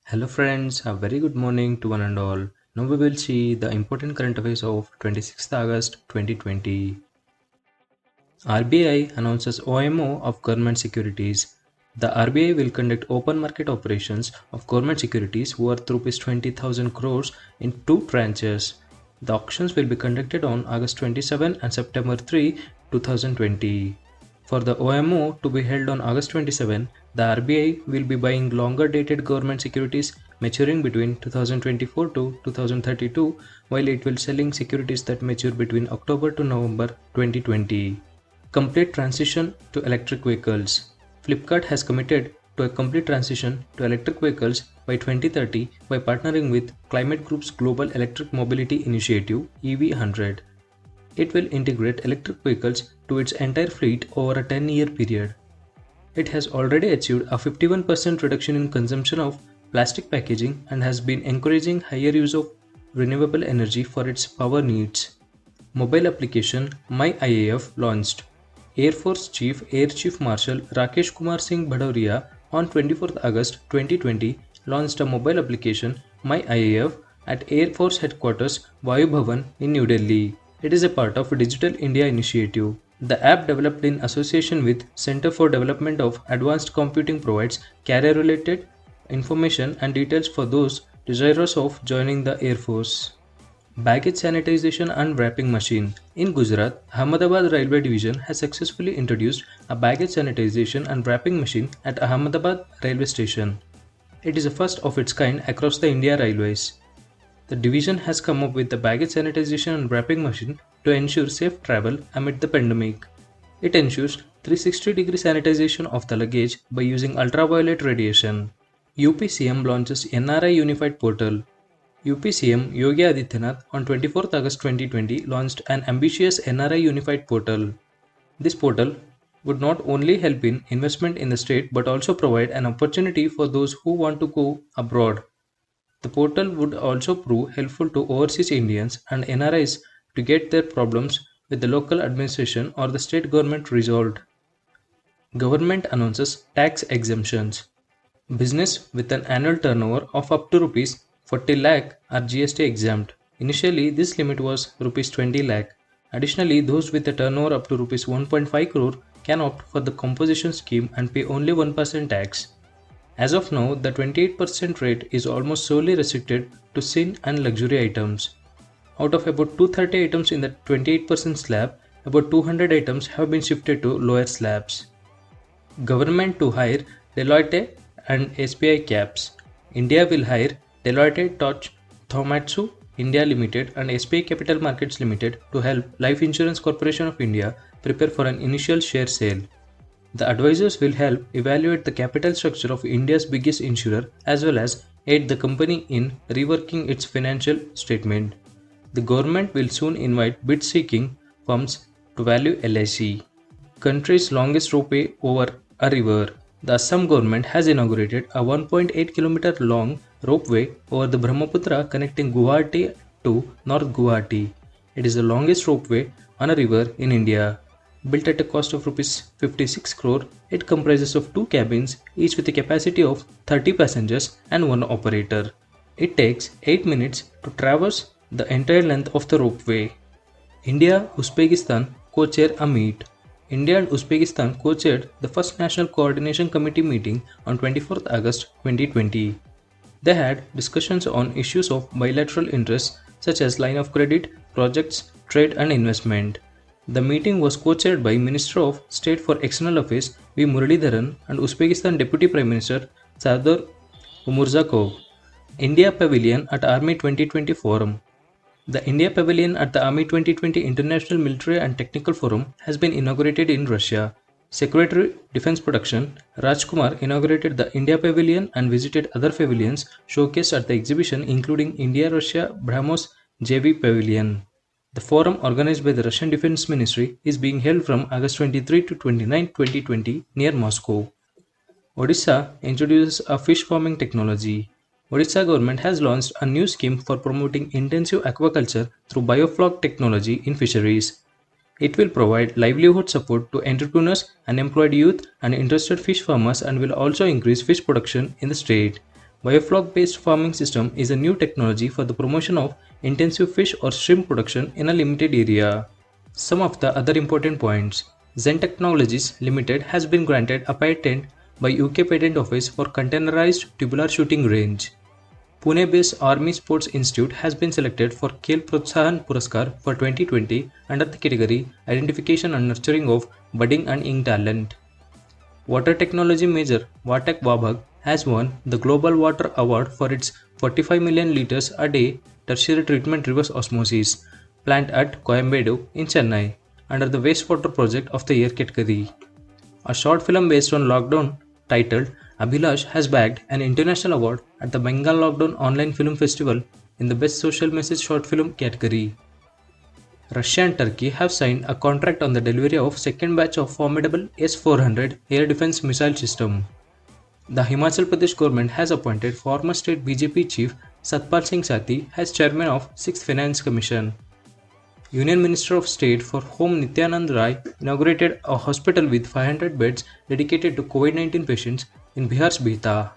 Hello friends, a very good morning to one and all. Now we will see the important current affairs of 26th August 2020. RBI announces OMO of government securities. The RBI will conduct open market operations of government securities worth Rs 20,000 crores in two tranches. The auctions will be conducted on August 27 and September 3, 2020. For the OMO to be held on August 27, the RBI will be buying longer dated government securities maturing between 2024 to 2032, while it will selling securities that mature between October to November 2020. Complete transition to electric vehicles. Flipkart has committed to a complete transition to electric vehicles by 2030 by partnering with Climate Group's Global Electric Mobility Initiative EV100. It will integrate electric vehicles to its entire fleet over a 10-year period. It has already achieved a 51% reduction in consumption of plastic packaging and has been encouraging higher use of renewable energy for its power needs. Mobile application MyIAF launched. Air Force Air Chief Marshal Rakesh Kumar Singh Bhadauria on 24th August 2020 launched a mobile application MyIAF at Air Force Headquarters Vayu Bhavan in New Delhi. It is a part of Digital India initiative. The app, developed in association with Center for Development of Advanced Computing, provides career-related information and details for those desirous of joining the Air Force. Baggage sanitization and wrapping machine. In Gujarat, Ahmedabad Railway Division has successfully introduced a baggage sanitization and wrapping machine at Ahmedabad Railway Station. It is the first of its kind across the India Railways. The division has come up with the baggage sanitization and wrapping machine to ensure safe travel amid the pandemic. It ensures 360-degree sanitization of the luggage by using ultraviolet radiation. UPCM launches NRI Unified Portal. UPCM Yogi Adityanath on 24th August 2020 launched an ambitious NRI Unified Portal. This portal would not only help in investment in the state but also provide an opportunity for those who want to go abroad. The portal would also prove helpful to overseas Indians and NRIs to get their problems with the local administration or the state government resolved. Government announces tax exemptions. Business with an annual turnover of up to Rs 40 lakh are GST exempt. Initially, this limit was Rs 20 lakh. Additionally, those with a turnover up to Rs 1.5 crore can opt for the composition scheme and pay only 1% tax. As of now, the 28% rate is almost solely restricted to sin and luxury items. Out of about 230 items in the 28% slab, about 200 items have been shifted to lower slabs. Government to hire Deloitte and SBI caps. India will hire Deloitte Touch Tomatsu India Limited and SBI Capital Markets Limited to help Life Insurance Corporation of India prepare for an initial share sale. The advisors will help evaluate the capital structure of India's biggest insurer as well as aid the company in reworking its financial statement. The government will soon invite bid-seeking firms to value LIC. Country's longest ropeway over a river. The Assam government has inaugurated a 1.8 km long ropeway over the Brahmaputra connecting Guwahati to North Guwahati. It is the longest ropeway on a river in India. Built at a cost of Rs 56 crore, it comprises of two cabins, each with a capacity of 30 passengers and one operator. It takes 8 minutes to traverse the entire length of the ropeway. India-Uzbekistan co-chair a meet. India and Uzbekistan co-chaired the first National Coordination Committee meeting on 24th August 2020. They had discussions on issues of bilateral interest such as line of credit, projects, trade and investment. The meeting was co-chaired by Minister of State for External Affairs V. Muralidharan and Uzbekistan Deputy Prime Minister Sardar Umurzakov. India Pavilion at Army 2020 Forum. The India Pavilion at the Army 2020 International Military and Technical Forum has been inaugurated in Russia. Secretary Defense Production Rajkumar inaugurated the India Pavilion and visited other pavilions showcased at the exhibition including India-Russia BrahMos JV Pavilion. The forum organized by the Russian Defense Ministry is being held from August 23 to 29, 2020 near Moscow. Odisha introduces a fish farming technology. Odisha government has launched a new scheme for promoting intensive aquaculture through biofloc technology in fisheries. It will provide livelihood support to entrepreneurs, unemployed youth, and interested fish farmers and will also increase fish production in the state. Biofloc-based farming system is a new technology for the promotion of intensive fish or shrimp production in a limited area. Some of the other important points. Zen Technologies Limited has been granted a patent by UK Patent Office for containerized tubular shooting range. Pune-based Army Sports Institute has been selected for Khel Protsahan Puraskar for 2020 under the category Identification and Nurturing of Budding and Young Talent. Water technology major Vatek Wabhag has won the Global Water Award for its 45 million liters a day tertiary treatment reverse osmosis plant at Coimbatore in Chennai under the Wastewater Project of the Year category. A short film based on lockdown titled Abhilash has bagged an international award at the Bengal Lockdown Online Film Festival in the Best Social Message Short Film category. Russia and Turkey have signed a contract on the delivery of second batch of formidable S-400 air defense missile system. The Himachal Pradesh government has appointed former state BJP chief Satpal Singh Sati as chairman of 6th Finance Commission. Union Minister of State for Home Nityanand Rai inaugurated a hospital with 500 beds dedicated to COVID-19 patients in Bihar's Bihta.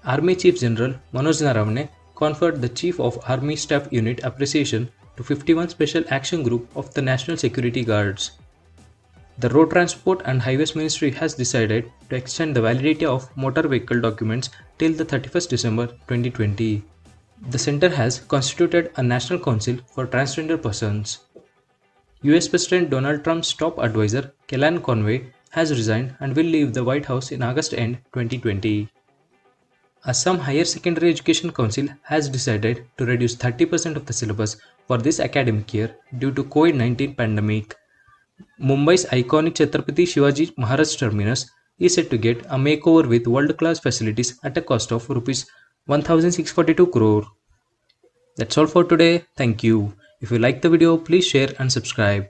Army Chief General Manoj Naravane conferred the Chief of Army Staff Unit Appreciation to 51 Special Action Group of the National Security Guards. The Road Transport and Highways Ministry has decided to extend the validity of motor vehicle documents till the 31st December 2020. The center has constituted a National Council for Transgender Persons. US President Donald Trump's top advisor, Kellyanne Conway, has resigned and will leave the White House in August end 2020. Assam Higher Secondary Education Council has decided to reduce 30% of the syllabus for this academic year due to COVID-19 pandemic. Mumbai's iconic Chhatrapati Shivaji Maharaj terminus is set to get a makeover with world-class facilities at a cost of Rs 1642 crore. That's all for today. Thank you. If you like the video, please share and subscribe.